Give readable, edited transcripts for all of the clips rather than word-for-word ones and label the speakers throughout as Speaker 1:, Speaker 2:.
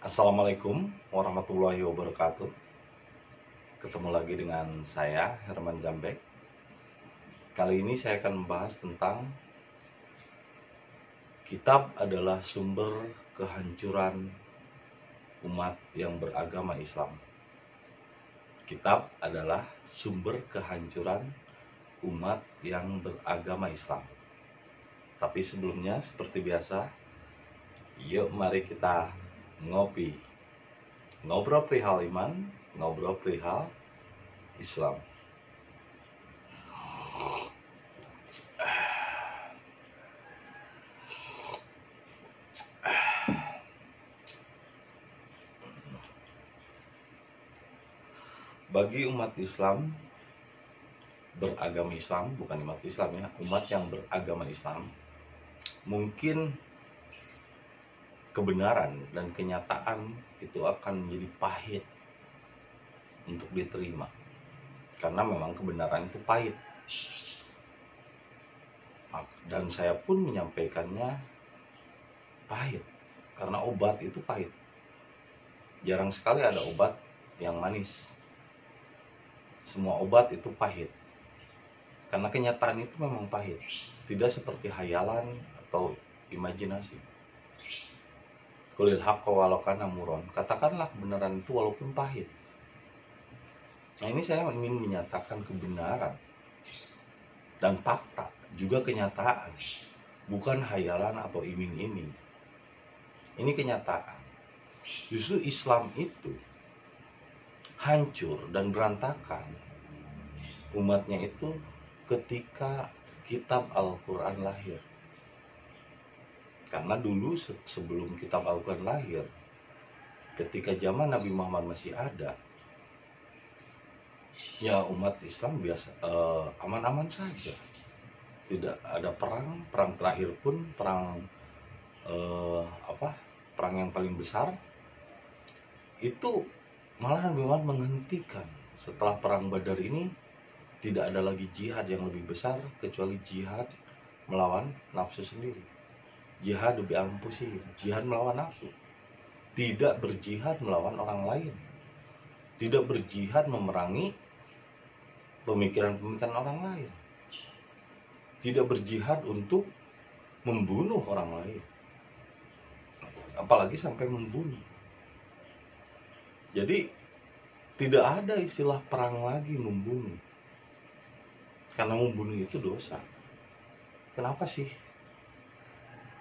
Speaker 1: Assalamualaikum warahmatullahi wabarakatuh. Ketemu lagi dengan saya, Herman Jambek. Kali ini saya akan membahas tentang kitab adalah sumber kehancuran umat yang beragama Islam. Kitab adalah sumber kehancuran umat yang beragama Islam. Tapi sebelumnya, seperti biasa, yuk mari kita ngopi. Ngobrol perihal iman, ngobrol perihal Islam. Bagi umat Islam, beragama Islam, bukan umat Islam ya, umat yang beragama Islam, mungkin kebenaran dan kenyataan itu akan menjadi pahit untuk diterima, karena memang kebenaran itu pahit, dan saya pun menyampaikannya pahit karena obat itu pahit. Jarang sekali ada obat yang manis. Semua obat itu pahit karena kenyataan itu memang pahit, tidak seperti hayalan atau imajinasi. Qulil haqqa walau kana muron, katakanlah kebenaran itu walaupun pahit. Nah, ini saya ingin menyatakan kebenaran dan fakta, juga kenyataan, bukan hayalan atau iming-iming. Ini kenyataan. Justru Islam itu hancur dan berantakan umatnya itu ketika kitab Al-Quran lahir. Karena dulu sebelum kitab Al-Quran lahir, ketika zaman Nabi Muhammad masih ada, ya umat Islam biasa aman-aman saja. Tidak ada perang terakhir pun perang yang paling besar itu malah Nabi Muhammad menghentikan. Setelah perang Badar ini tidak ada lagi jihad yang lebih besar kecuali jihad melawan nafsu sendiri. Jihad bi anfusihim, jihad melawan nafsu. Tidak berjihad melawan orang lain. Tidak berjihad memerangi pemikiran-pemikiran orang lain. Tidak berjihad untuk membunuh orang lain. Apalagi sampai membunuh. Jadi tidak ada istilah perang lagi membunuh. Karena membunuh itu dosa. Kenapa sih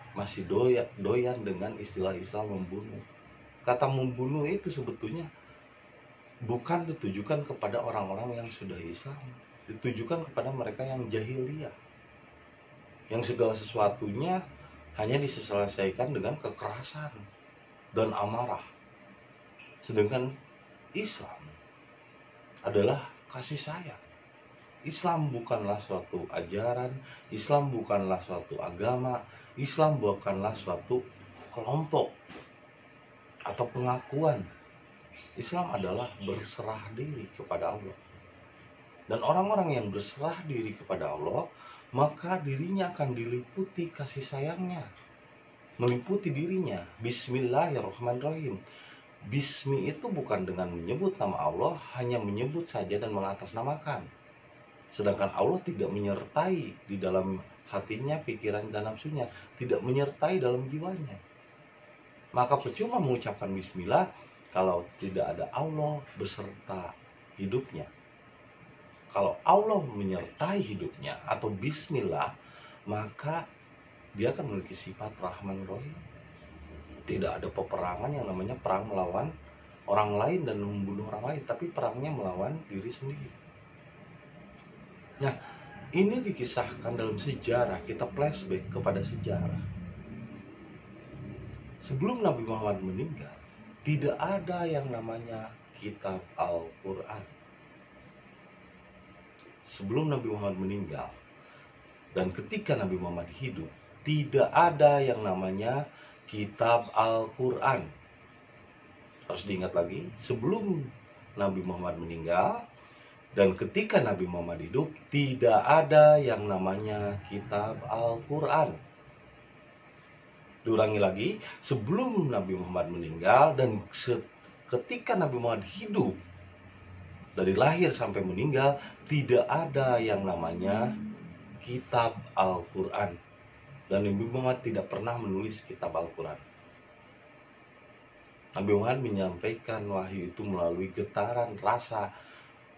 Speaker 1: masih doyan dengan istilah-istilah membunuh? Kata membunuh itu sebetulnya bukan ditujukan kepada orang-orang yang sudah Islam, ditujukan kepada mereka yang jahiliyah, yang segala sesuatunya hanya diselesaikan dengan kekerasan dan amarah. Sedangkan Islam adalah kasih sayang. Islam bukanlah suatu ajaran, Islam bukanlah suatu agama, Islam bukanlah suatu kelompok atau pengakuan. Islam adalah berserah diri kepada Allah. Dan orang-orang yang berserah diri kepada Allah, maka dirinya akan diliputi kasih sayangnya, meliputi dirinya. Bismillahirrahmanirrahim. Bismi itu bukan dengan menyebut nama Allah, hanya menyebut saja dan mengatasnamakan. Sedangkan Allah tidak menyertai di dalam hatinya, pikiran dan nafsunya, tidak menyertai dalam jiwanya. Maka percuma mengucapkan bismillah kalau tidak ada Allah beserta hidupnya. Kalau Allah menyertai hidupnya atau bismillah, maka dia akan memiliki sifat Rahman Rahim. Tidak ada peperangan yang namanya perang melawan orang lain dan membunuh orang lain, tapi perangnya melawan diri sendiri. Nah, ini dikisahkan dalam sejarah. Kita flashback kepada sejarah. Sebelum Nabi Muhammad meninggal, tidak ada yang namanya kitab Al-Quran. Sebelum Nabi Muhammad meninggal dan ketika Nabi Muhammad hidup, tidak ada yang namanya kitab Al-Quran. Harus diingat lagi, sebelum Nabi Muhammad meninggal dan ketika Nabi Muhammad hidup, tidak ada yang namanya kitab Al-Quran. Diulangi lagi, sebelum Nabi Muhammad meninggal dan ketika Nabi Muhammad hidup, dari lahir sampai meninggal, tidak ada yang namanya kitab Al-Quran. Dan Nabi Muhammad tidak pernah menulis kitab Al-Quran. Nabi Muhammad menyampaikan wahyu itu melalui getaran rasa,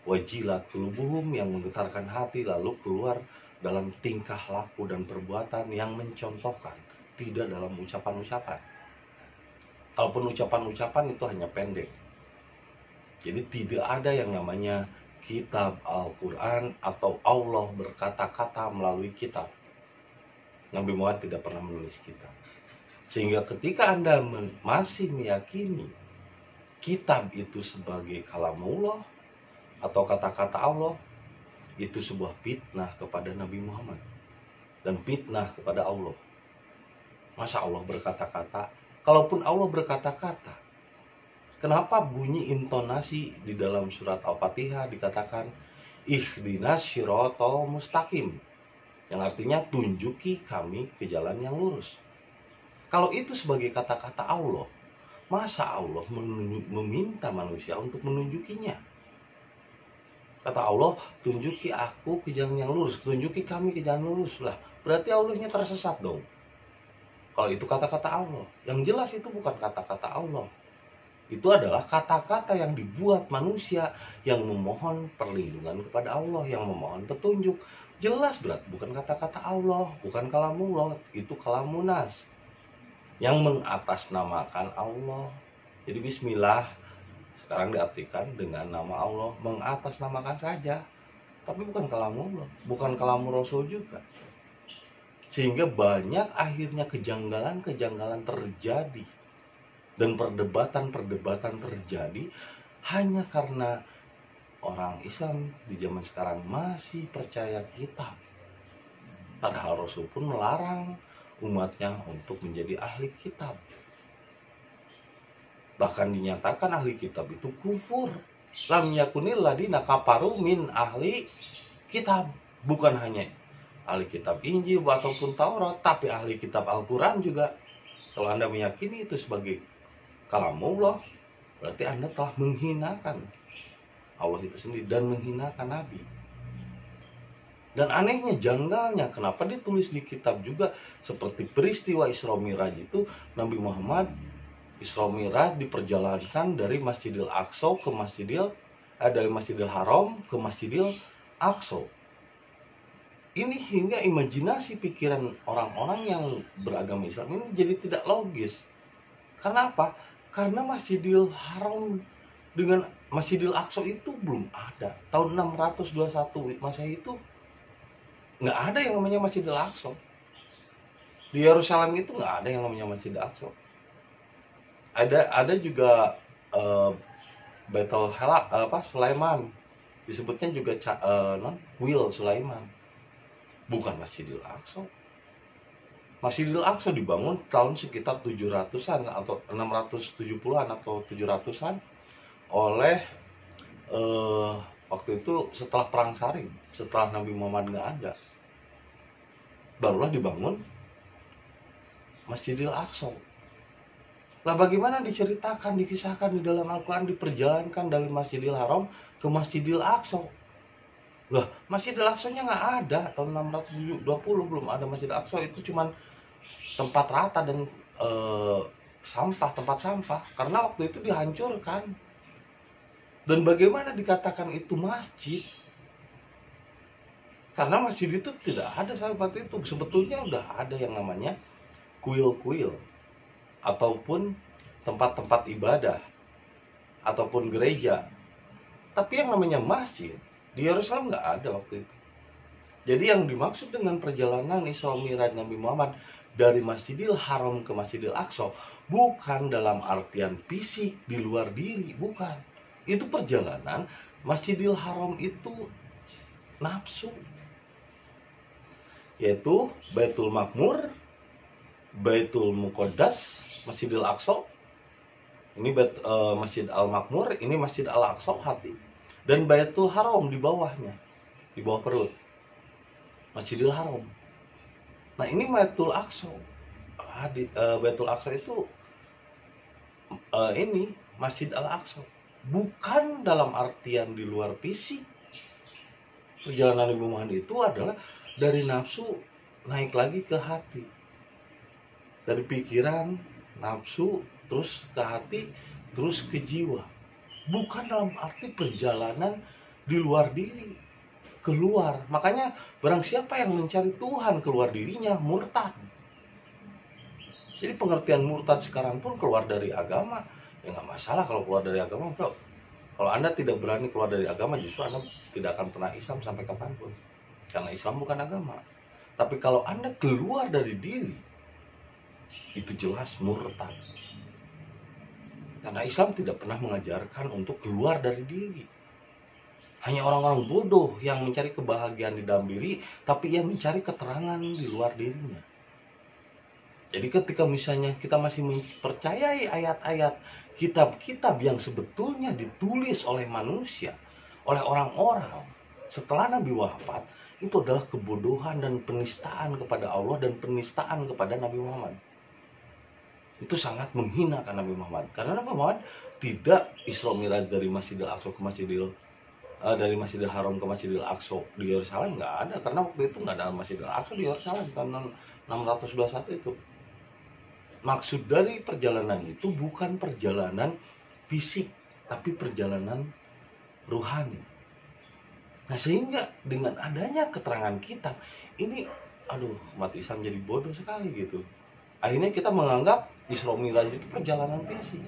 Speaker 1: wajilat qulubuhum, yang menggetarkan hati, lalu keluar dalam tingkah laku dan perbuatan yang mencontohkan, tidak dalam ucapan-ucapan. Kalaupun ucapan-ucapan itu hanya pendek. Jadi tidak ada yang namanya kitab Al-Quran atau Allah berkata-kata melalui kitab. Nabi Muhammad tidak pernah menulis kitab. Sehingga ketika Anda masih meyakini kitab itu sebagai kalamullah atau kata-kata Allah, itu sebuah fitnah kepada Nabi Muhammad dan fitnah kepada Allah. Masa Allah berkata-kata? Kalaupun Allah berkata-kata, kenapa bunyi intonasi di dalam surat Al-Fatihah dikatakan ihdinas syiratal mustaqim, yang artinya tunjuki kami ke jalan yang lurus. Kalau itu sebagai kata-kata Allah, masa Allah meminta manusia untuk menunjukinya? Kata Allah, tunjuki aku ke jalan yang lurus, tunjuki kami ke jalan lurus. Lah, berarti Allahnya tersesat dong. Kalau itu kata-kata Allah, yang jelas itu bukan kata-kata Allah. Itu adalah kata-kata yang dibuat manusia yang memohon perlindungan kepada Allah, yang memohon petunjuk. Jelas berarti bukan kata-kata Allah, bukan kalamullah, itu kalamunas yang mengatasnamakan Allah. Jadi bismillah sekarang diartikan dengan nama Allah, mengatasnamakan saja, tapi bukan kalamullah, bukan kalamur Rasul juga. Sehingga banyak akhirnya kejanggalan-kejanggalan terjadi dan perdebatan-perdebatan terjadi hanya karena orang Islam di zaman sekarang masih percaya kitab. Padahal Rasul pun melarang umatnya untuk menjadi ahli kitab. Bahkan dinyatakan ahli kitab itu kufur. Lam yakunil ladina kafaru min ahli kitab. Bukan hanya ahli kitab Injil ataupun Taurat, tapi ahli kitab Al-Quran juga. Kalau Anda meyakini itu sebagai kalamullah, berarti Anda telah menghinakan Allah itu sendiri dan menghinakan Nabi. Dan anehnya, janggalnya, kenapa ditulis di kitab juga seperti peristiwa Isra Miraj itu, Nabi Muhammad Isra Miraj diperjalankan dari Masjidil Aqsa ke dari Masjidil Haram ke Masjidil Aqsa. Ini hingga imajinasi pikiran orang-orang yang beragama Islam ini jadi tidak logis. Karena apa? Karena Masjidil Haram dengan Masjidil Aqsa itu belum ada. Tahun 621 Masehi itu nggak ada yang namanya Masjidil Aqsa. Di Yerusalem itu nggak ada yang namanya Masjidil Aqsa. Ada juga Baitul Sulaiman, disebutnya juga Wil Sulaiman, bukan Masjidil Aqsa. Masjidil Aqsa dibangun tahun sekitar 700-an atau 670-an atau 700-an oleh waktu itu setelah Perang Sarim, setelah Nabi Muhammad nggak ada, barulah dibangun Masjidil Aqsa. Lah bagaimana diceritakan, dikisahkan di dalam Al-Quran, diperjalankan dari Masjidil Haram ke Masjidil Aqsa. Lah Masjidil Aqsa-nya nggak ada, tahun 620 belum ada Masjidil Aqsa, itu cuman tempat rata dan tempat sampah, karena waktu itu dihancurkan. Dan bagaimana dikatakan itu masjid? Karena masjid itu tidak ada sahabat itu. Sebetulnya udah ada yang namanya kuil-kuil ataupun tempat-tempat ibadah ataupun gereja. Tapi yang namanya masjid di Yerusalem nggak ada waktu itu. Jadi yang dimaksud dengan perjalanan Isra Miraj Nabi Muhammad dari Masjidil Haram ke Masjidil Aqsa bukan dalam artian fisik di luar diri, bukan. Itu perjalanan. Masjidil Haram itu nafsu, yaitu Baitul Makmur, Baitul Muqaddas, Masjidil Aqsa. Ini Masjid Al-Makmur, ini Masjid Al-Aqsa hati. Dan Baitul Haram di bawahnya, di bawah perut, Masjidil Haram. Nah ini Baitul Aqsa, Baitul Aqsa itu ini Masjid Al-Aqsa, bukan dalam artian di luar fisik. Perjalanan Nabi Muhammad itu adalah dari nafsu naik lagi ke hati, dari pikiran, nafsu, terus ke hati, terus ke jiwa. Bukan dalam arti perjalanan di luar diri, keluar. Makanya barang siapa yang mencari Tuhan keluar dirinya, murtad. Jadi pengertian murtad sekarang pun keluar dari agama, ya nggak masalah kalau keluar dari agama, bro. Kalau Anda tidak berani keluar dari agama, justru Anda tidak akan pernah Islam sampai kapanpun. Karena Islam bukan agama. Tapi kalau Anda keluar dari diri, itu jelas murtad. Karena Islam tidak pernah mengajarkan untuk keluar dari diri. Hanya orang-orang bodoh yang mencari kebahagiaan di dalam diri, tapi yang mencari keterangan di luar dirinya. Jadi ketika misalnya kita masih mempercayai ayat-ayat kitab-kitab yang sebetulnya ditulis oleh manusia, oleh orang-orang setelah Nabi wafat, itu adalah kebodohan dan penistaan kepada Allah dan penistaan kepada Nabi Muhammad. Itu sangat menghinakan Nabi Muhammad. Karena Nabi Muhammad tidak Isra Mi'raj dari Masjidil Aqsa ke dari Masjidil Haram ke Masjidil Aqsa di Yerusalem, nggak ada. Karena waktu itu nggak ada Masjidil Aqsa di Yerusalem tahun 621 itu. Maksud dari perjalanan itu bukan perjalanan fisik, tapi perjalanan ruhani. Nah, sehingga dengan adanya keterangan kitab ini, umat Islam jadi bodoh sekali gitu. Akhirnya kita menganggap Isra Mi'raj itu perjalanan fisik.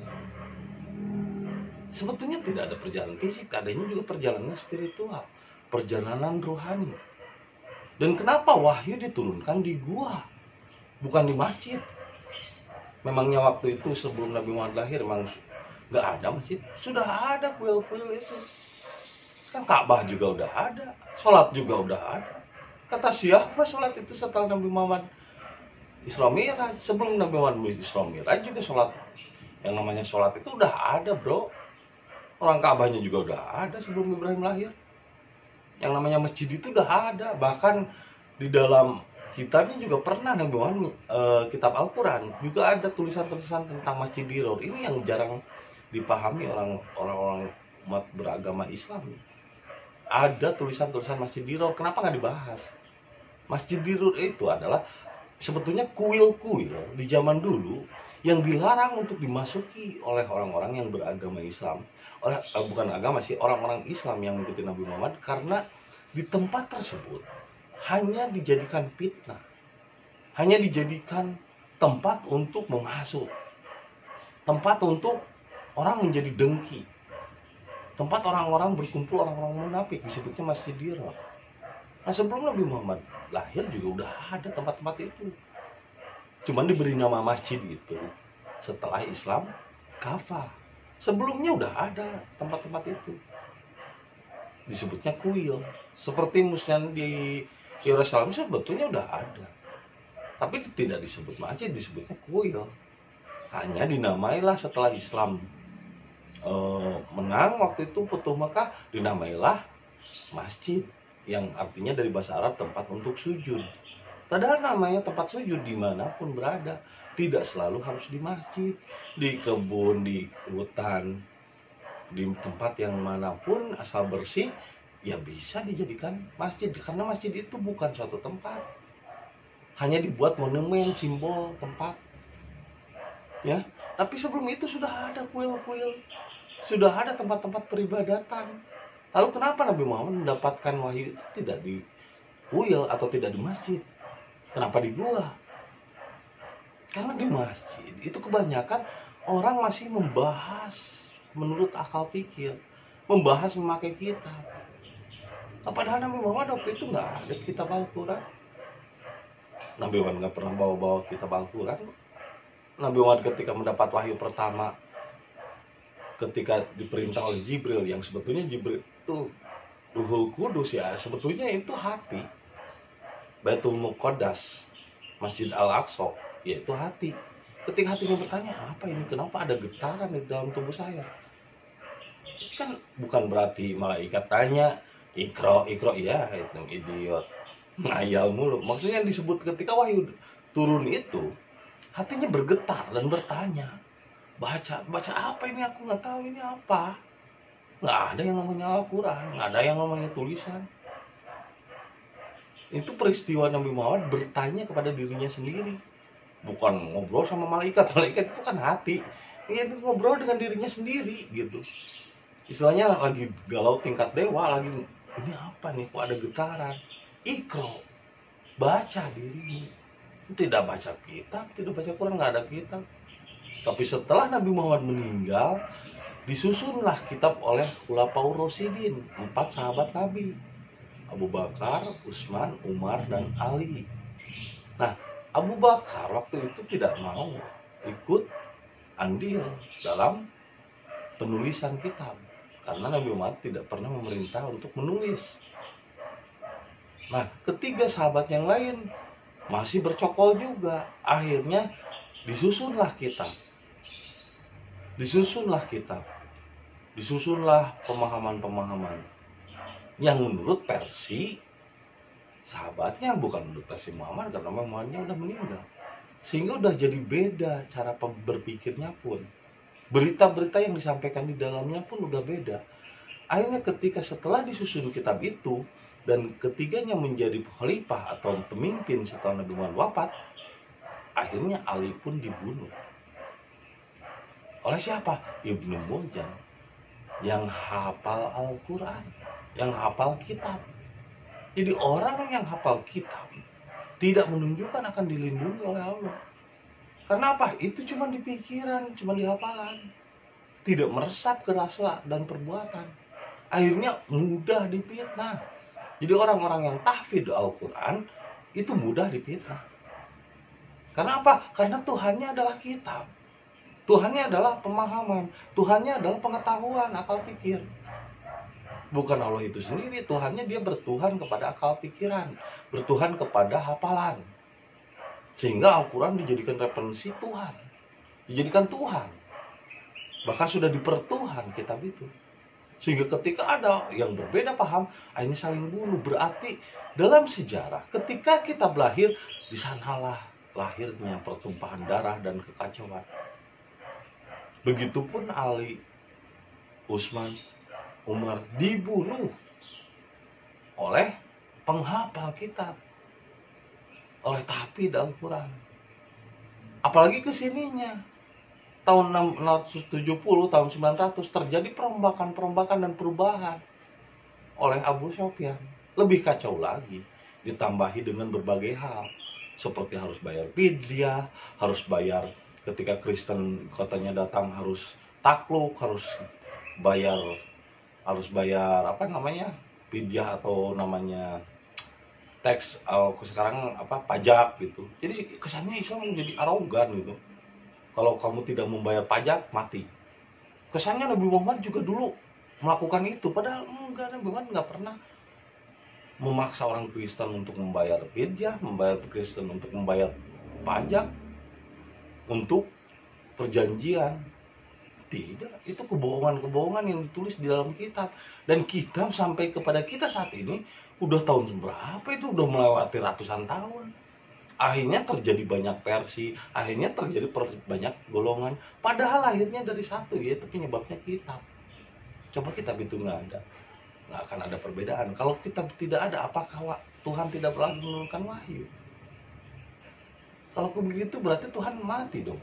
Speaker 1: Sebetulnya tidak ada perjalanan fisik, adanya juga perjalanan spiritual, perjalanan rohani. Dan kenapa wahyu diturunkan di gua, bukan di masjid? Memangnya waktu itu sebelum Nabi Muhammad lahir memang nggak ada masjid? Sudah ada kuil-kuil itu. Kan Ka'bah juga udah ada, sholat juga udah ada. Kata siapa sholat itu setelah Nabi Muhammad Isra Mi'raj? Sebelum Nabi Muhammad Isra Mi'raj juga sholat, yang namanya sholat itu udah ada, bro. Orang Ka'bahnya juga udah ada sebelum Ibrahim lahir. Yang namanya masjid itu udah ada. Bahkan di dalam kitabnya juga pernah Nabi Muhammad, kitab Al-Quran juga ada tulisan-tulisan tentang Masjid Diror. Ini yang jarang dipahami orang-orang umat beragama Islam. Ada tulisan-tulisan Masjid Diror, kenapa nggak dibahas? Masjid Diror itu adalah sebetulnya kuil-kuil di zaman dulu yang dilarang untuk dimasuki oleh orang-orang yang beragama Islam. Bukan agama sih, orang-orang Islam yang mengikuti Nabi Muhammad, karena di tempat tersebut hanya dijadikan fitnah, hanya dijadikan tempat untuk menghasut, tempat untuk orang menjadi dengki, tempat orang-orang berkumpul, orang-orang munafik, disebutnya Masjid Diror. Nah, sebelum Nabi Muhammad lahir juga udah ada tempat-tempat itu, cuman diberi nama masjid itu setelah Islam kafah. Sebelumnya udah ada tempat-tempat itu, disebutnya kuil. Seperti misalnya di Yerusalem sebetulnya udah ada, tapi tidak disebut masjid, disebutnya kuil. Hanya dinamailah setelah Islam menang waktu itu Futuh Mekah, dinamailah masjid, yang artinya dari bahasa Arab tempat untuk sujud. Padahal namanya tempat sujud dimanapun berada, tidak selalu harus di masjid, di kebun, di hutan, di tempat yang manapun asal bersih, ya bisa dijadikan masjid. Karena masjid itu bukan suatu tempat, hanya dibuat monumen, simbol tempat, ya. Tapi sebelum itu sudah ada kuil-kuil, sudah ada tempat-tempat peribadatan. Lalu kenapa Nabi Muhammad mendapatkan wahyu itu tidak di kuil atau tidak di masjid? Kenapa di gua? Karena di masjid itu kebanyakan orang masih membahas menurut akal pikir, membahas memakai kitab. Padahal Nabi Muhammad waktu itu nggak ada kitab Al-Quran. Nabi Muhammad nggak pernah bawa-bawa kitab Al-Quran. Nabi Muhammad ketika mendapat wahyu pertama, ketika diperintah oleh Jibril, yang sebetulnya Jibril itu Ruhul Kudus, ya sebetulnya itu hati. Baitul Muqaddas, Masjid Al-Aqsa, yaitu hati. Ketika hatinya bertanya, apa ini? Kenapa ada getaran di dalam tubuh saya? Kan bukan berarti malaikat tanya, Ikro, ya itu idiot, ngayal mulu. Maksudnya yang disebut ketika wahyu turun itu hatinya bergetar dan bertanya, baca apa ini, aku nggak tahu ini apa. Nggak ada yang namanya Al-Quran, nggak ada yang namanya tulisan. Itu peristiwa Nabi Muhammad bertanya kepada dirinya sendiri, bukan ngobrol sama malaikat. Malaikat itu kan hati, ini ngobrol dengan dirinya sendiri gitu. Istilahnya lagi galau tingkat dewa, lagi ini apa nih, kok ada getaran. Iqra, baca dirimu. Tidak baca kitab, tidak baca Quran, nggak ada kitab. Tapi setelah Nabi Muhammad meninggal, disusunlah kitab oleh Khulafaur Rasyidin, 4 sahabat Nabi, Abu Bakar, Utsman, Umar, dan Ali. Nah, Abu Bakar waktu itu tidak mau ikut andil dalam penulisan kitab, karena Nabi Muhammad tidak pernah memerintah untuk menulis. Nah, ketiga sahabat yang lain masih bercokol juga. Akhirnya disusunlah kitab. Disusunlah pemahaman-pemahaman yang menurut versi sahabatnya, bukan menurut versi Muhammad, karena Muhammadnya udah meninggal. Sehingga udah jadi beda cara berpikirnya pun. Berita-berita yang disampaikan di dalamnya pun udah beda. Akhirnya ketika setelah disusun kitab itu, dan ketiganya menjadi khalifah atau pemimpin setelah Nabi Muhammad wafat, akhirnya Ali pun dibunuh. Oleh siapa? Ibnu Muljam, yang hafal Al-Quran, yang hafal kitab. Jadi orang yang hafal kitab tidak menunjukkan akan dilindungi oleh Allah. Karena apa? Itu cuma di pikiran, cuma di hafalan. Tidak meresap ke rasa dan perbuatan. Akhirnya mudah difitnah. Jadi orang-orang yang tahfidz Al-Quran itu mudah difitnah. Karena apa? Karena Tuhannya adalah kitab. Tuhannya adalah pemahaman. Tuhannya adalah pengetahuan, akal pikir. Bukan Allah itu sendiri. Tuhannya dia bertuhan kepada akal pikiran. Bertuhan kepada hafalan. Sehingga Al-Quran dijadikan referensi Tuhan. Dijadikan Tuhan. Bahkan sudah dipertuhan kitab itu. Sehingga ketika ada yang berbeda paham, akhirnya saling bunuh. Berarti dalam sejarah, ketika kita lahir, di sanalah lahirnya pertumpahan darah dan kekacauan. Begitupun Ali, Utsman, Umar dibunuh oleh penghafal kitab, oleh tahfidz Al-Quran. Apalagi kesininya, tahun 670, tahun 900 terjadi perombakan dan perubahan oleh Abu Sufyan. Lebih kacau lagi, ditambahi dengan berbagai hal, seperti harus bayar fidyah, harus bayar ketika Kristen katanya datang harus takluk, harus bayar apa namanya, fidyah atau namanya tax, sekarang apa, pajak gitu. Jadi kesannya Islam menjadi arogan gitu. Kalau kamu tidak membayar pajak, mati. Kesannya Nabi Muhammad juga dulu melakukan itu. Padahal enggak, Nabi Muhammad nggak pernah memaksa orang Kristen untuk membayar fidyah, membayar Kristen untuk membayar pajak, untuk perjanjian. Tidak, itu kebohongan-kebohongan yang ditulis di dalam kitab. Dan kitab sampai kepada kita saat ini, udah tahun berapa itu, udah melewati ratusan tahun. Akhirnya terjadi banyak versi, akhirnya terjadi banyak golongan. Padahal akhirnya dari satu, yaitu penyebabnya kitab. Coba kitab itu nggak akan ada perbedaan. Kalau kitab tidak ada, apakah Tuhan tidak lagi menurunkan wahyu? Kalau begitu berarti Tuhan mati dong.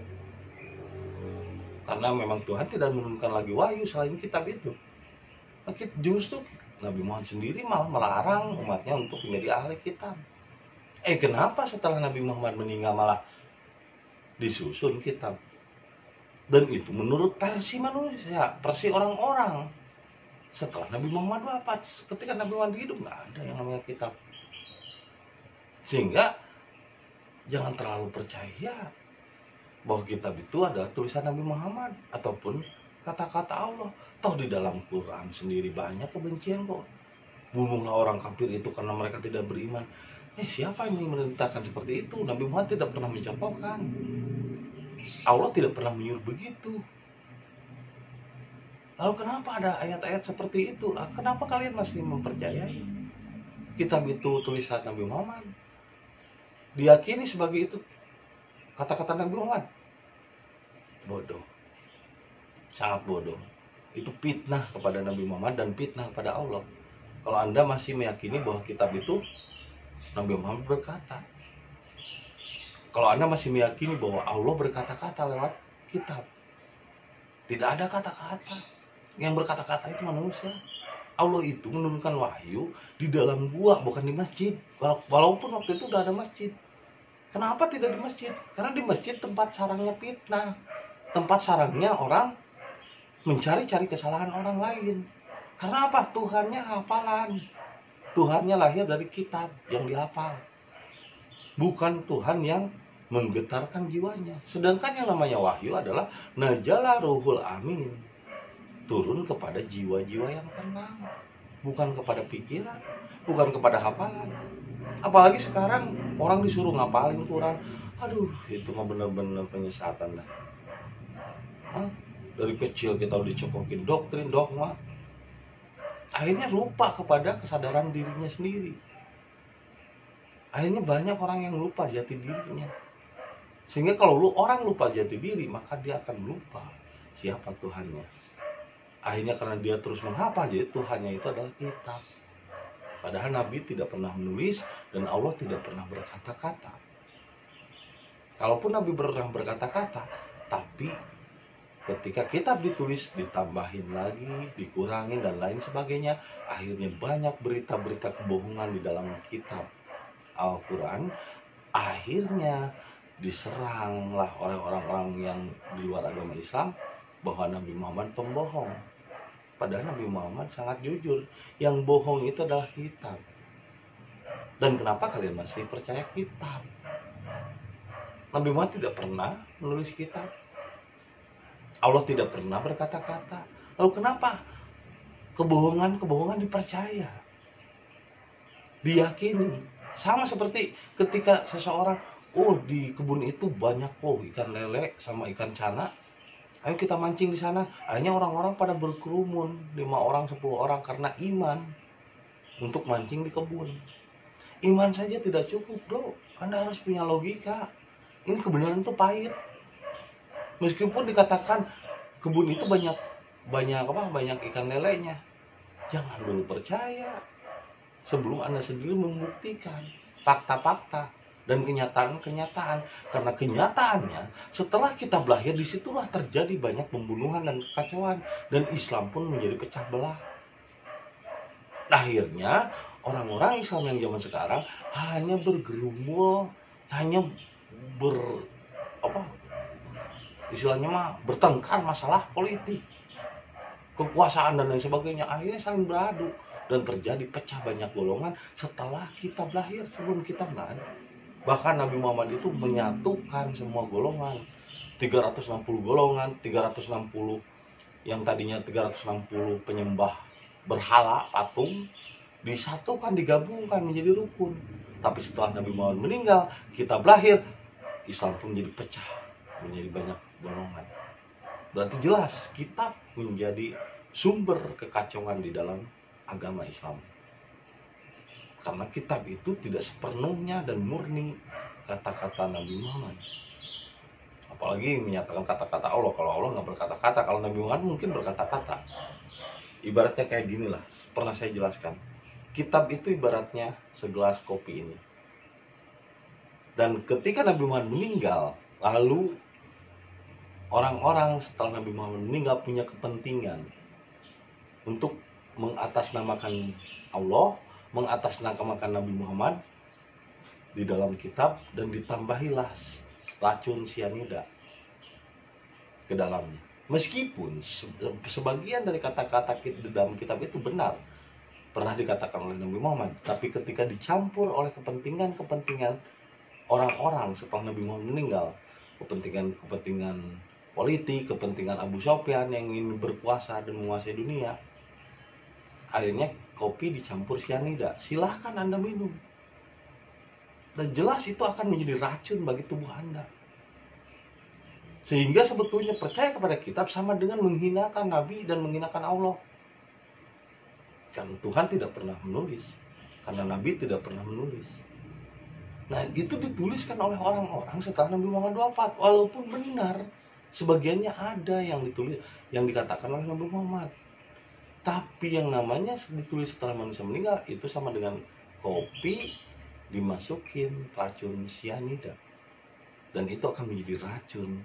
Speaker 1: Karena memang Tuhan tidak menurunkan lagi wahyu selain kitab itu. Justru Nabi Muhammad sendiri malah melarang umatnya untuk menjadi ahli kitab. Kenapa setelah Nabi Muhammad meninggal malah disusun kitab? Dan itu menurut versi manusia, versi orang-orang. Setelah Nabi Muhammad wafat, ketika Nabi Muhammad hidup, nggak ada yang namanya kitab. Sehingga jangan terlalu percaya bahwa kitab itu adalah tulisan Nabi Muhammad ataupun kata-kata Allah. Toh di dalam Quran sendiri banyak kebencian kok. Bunuhlah orang kafir itu karena mereka tidak beriman. Siapa yang memerintahkan seperti itu? Nabi Muhammad tidak pernah mencontohkan. Allah tidak pernah menyuruh begitu. Lalu kenapa ada ayat-ayat seperti itu? Kenapa kalian masih mempercayai kitab itu tulisan Nabi Muhammad? Diyakini sebagai itu kata-kata Nabi Muhammad? Bodoh, sangat bodoh. Itu fitnah kepada Nabi Muhammad dan fitnah kepada Allah. Kalau Anda masih meyakini bahwa kitab itu Nabi Muhammad berkata, kalau Anda masih meyakini bahwa Allah berkata-kata lewat kitab, tidak ada kata-kata. Yang berkata-kata itu manusia. Allah itu menurunkan wahyu di dalam gua, bukan di masjid. Walaupun waktu itu udah ada masjid. Kenapa tidak di masjid? Karena di masjid tempat sarangnya fitnah, tempat sarangnya orang mencari-cari kesalahan orang lain. Karena apa? Tuhannya hafalan. Tuhannya lahir dari kitab yang dihafal. Bukan Tuhan yang menggetarkan jiwanya. Sedangkan yang namanya wahyu adalah najala ruhul amin. Turun kepada jiwa-jiwa yang tenang. Bukan kepada pikiran. Bukan kepada hafalan. Apalagi sekarang orang disuruh ngapalin Quran. Aduh, itu mah benar-benar penyesatan dah. Dari kecil kita udah dicokokin doktrin, dogma. Akhirnya lupa kepada kesadaran dirinya sendiri. Akhirnya banyak orang yang lupa jati dirinya. Sehingga kalau orang lupa jati diri, maka dia akan lupa siapa Tuhannya. Akhirnya karena dia terus menghafal, jadi Tuhannya itu adalah kitab. Padahal Nabi tidak pernah menulis dan Allah tidak pernah berkata-kata. Kalaupun Nabi pernah berkata-kata, tapi ketika kitab ditulis, ditambahin lagi, dikurangin, dan lain sebagainya, akhirnya banyak berita-berita kebohongan di dalam kitab Al-Quran. Akhirnya diseranglah oleh orang-orang yang di luar agama Islam bahwa Nabi Muhammad pembohong. Padahal Nabi Muhammad sangat jujur. Yang bohong itu adalah kitab. Dan kenapa kalian masih percaya kitab? Nabi Muhammad tidak pernah menulis kitab. Allah tidak pernah berkata-kata. Lalu kenapa kebohongan dipercaya, diyakini? Sama seperti ketika seseorang, di kebun itu banyak ikan lele sama ikan cana, ayo kita mancing di sana. Akhirnya orang-orang pada berkerumun, 5 orang, 10 orang, karena iman untuk mancing di kebun. Iman saja tidak cukup, bro. Anda harus punya logika. Ini kebenaran itu pahit. Meskipun dikatakan kebun itu banyak ikan lelenya, jangan dulu percaya sebelum Anda sendiri membuktikan fakta-fakta dan kenyataan-kenyataan. Karena kenyataannya setelah kita lahir, disitulah terjadi banyak pembunuhan dan kekacauan, dan Islam pun menjadi pecah belah. Akhirnya orang-orang Islam yang zaman sekarang hanya bergerumul, hanya bertengkar masalah politik, kekuasaan dan lain sebagainya. Akhirnya saling beradu dan terjadi pecah banyak golongan setelah kitab lahir. Sebelum kitab nggak ada. Bahkan Nabi Muhammad itu menyatukan semua golongan, 360 golongan, 360 yang tadinya 360 penyembah berhala, patung, disatukan, digabungkan menjadi rukun. Tapi setelah Nabi Muhammad meninggal, kitab lahir, Islam pun menjadi pecah, menjadi banyak golongan. Berarti jelas kitab menjadi sumber kekacauan di dalam agama Islam. Karena kitab itu tidak sepenuhnya dan murni kata-kata Nabi Muhammad. Apalagi menyatakan kata-kata Allah. Kalau Allah nggak berkata-kata, kalau Nabi Muhammad mungkin berkata-kata. Ibaratnya kayak gini lah, pernah saya jelaskan. Kitab itu ibaratnya segelas kopi ini. Dan ketika Nabi Muhammad meninggal, lalu orang-orang setelah Nabi Muhammad meninggal punya kepentingan untuk mengatasnamakan Allah, mengatasnamakan Nabi Muhammad di dalam kitab, dan ditambahilah racun sianida ke dalamnya. Meskipun sebagian dari kata-kata di dalam kitab itu benar, pernah dikatakan oleh Nabi Muhammad, tapi ketika dicampur oleh kepentingan-kepentingan orang-orang setelah Nabi Muhammad meninggal, kepentingan politik, kepentingan Abu Sufyan yang ingin berkuasa dan menguasai dunia, akhirnya kopi dicampur sianida. Silahkan Anda minum, dan jelas itu akan menjadi racun bagi tubuh Anda. Sehingga sebetulnya percaya kepada kitab sama dengan menghinakan Nabi dan menghinakan Allah. Karena Tuhan tidak pernah menulis, karena Nabi tidak pernah menulis. Nah, itu dituliskan oleh orang-orang setelah Nabi Muhammad wafat. Walaupun benar, sebagiannya ada yang ditulis, yang dikatakan oleh Nabi Muhammad. Tapi yang namanya ditulis setelah manusia meninggal itu sama dengan kopi dimasukin racun sianida. Dan itu akan menjadi racun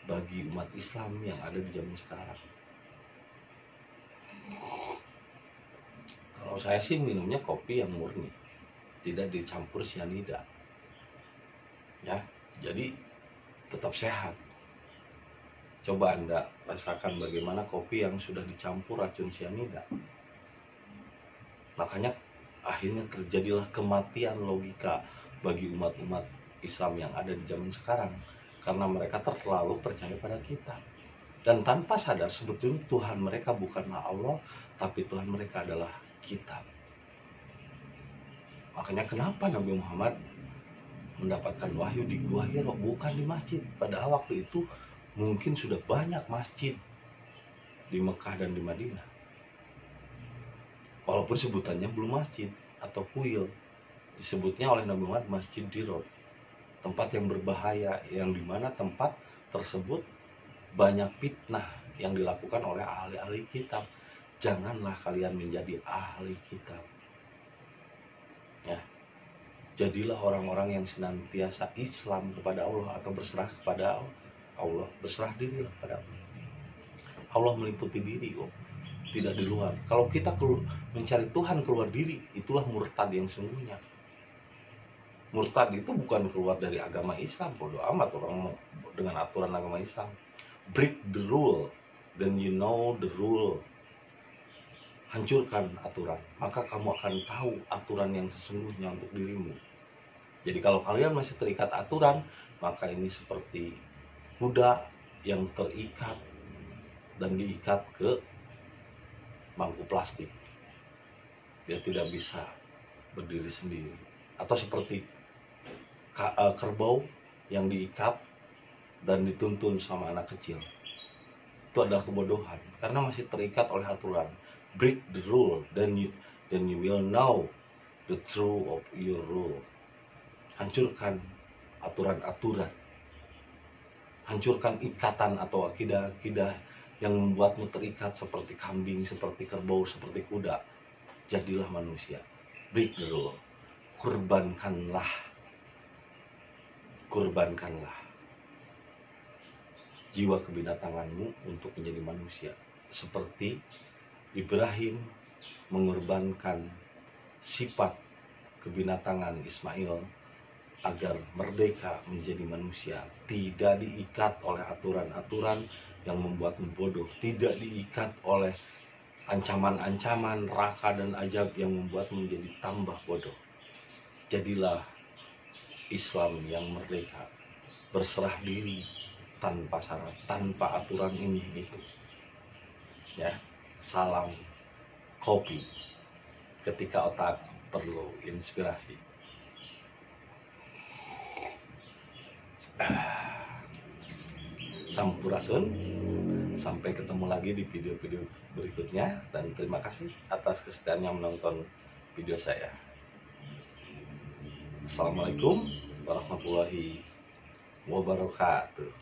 Speaker 1: bagi umat Islam yang ada di zaman sekarang. Kalau saya sih minumnya kopi yang murni, tidak dicampur sianida. Ya, jadi tetap sehat. Coba Anda rasakan bagaimana kopi yang sudah dicampur racun sianida. Makanya akhirnya terjadilah kematian logika bagi umat-umat Islam yang ada di zaman sekarang, karena mereka terlalu percaya pada kitab. Dan tanpa sadar sebetulnya Tuhan mereka bukanlah Allah, tapi Tuhan mereka adalah kitab. Makanya kenapa Nabi Muhammad mendapatkan wahyu di Gua Hira, bukan di masjid. Padahal waktu itu mungkin sudah banyak masjid di Mekah dan di Madinah. Walaupun sebutannya belum masjid atau kuil, disebutnya oleh Nabi Muhammad Masjid Dirot, tempat yang berbahaya, yang dimana tempat tersebut banyak fitnah yang dilakukan oleh ahli-ahli kitab. Janganlah kalian menjadi ahli kitab. Ya, jadilah orang-orang yang senantiasa Islam kepada Allah atau berserah kepada Allah, berserah dirilah kepada Allah. Allah meliputi diri kok, tidak di luar. Kalau kita mencari Tuhan keluar diri, itulah murtad yang sungguhnya. Murtad itu bukan keluar dari agama Islam, bodoh amat orang dengan aturan agama Islam. Break the rule, then you know the rule. Hancurkan aturan, maka kamu akan tahu aturan yang sesungguhnya untuk dirimu. Jadi kalau kalian masih terikat aturan, maka ini seperti kuda yang terikat dan diikat ke bangku plastik. Dia tidak bisa berdiri sendiri. Atau seperti kerbau yang diikat dan dituntun sama anak kecil. Itu adalah kebodohan, karena masih terikat oleh aturan. Break the rule, then you will know the truth of your rule. Hancurkan aturan-aturan, hancurkan ikatan atau akidah-akidah yang membuatmu terikat seperti kambing, seperti kerbau, seperti kuda. Jadilah manusia. Break the rule. Kurbankanlah jiwa kebinatanganmu untuk menjadi manusia, seperti Ibrahim mengorbankan sifat kebinatangan Ismail agar merdeka menjadi manusia, tidak diikat oleh aturan-aturan yang membuatmu bodoh, tidak diikat oleh ancaman-ancaman neraka dan azab yang membuatmu menjadi tambah bodoh. Jadilah Islam yang merdeka, berserah diri tanpa syarat, tanpa aturan ini itu. Ya, salam kopi ketika otak perlu inspirasi. Sampurasun, sampai ketemu lagi di video-video berikutnya, dan terima kasih atas kesetiaannya menonton video saya. Assalamualaikum warahmatullahi wabarakatuh.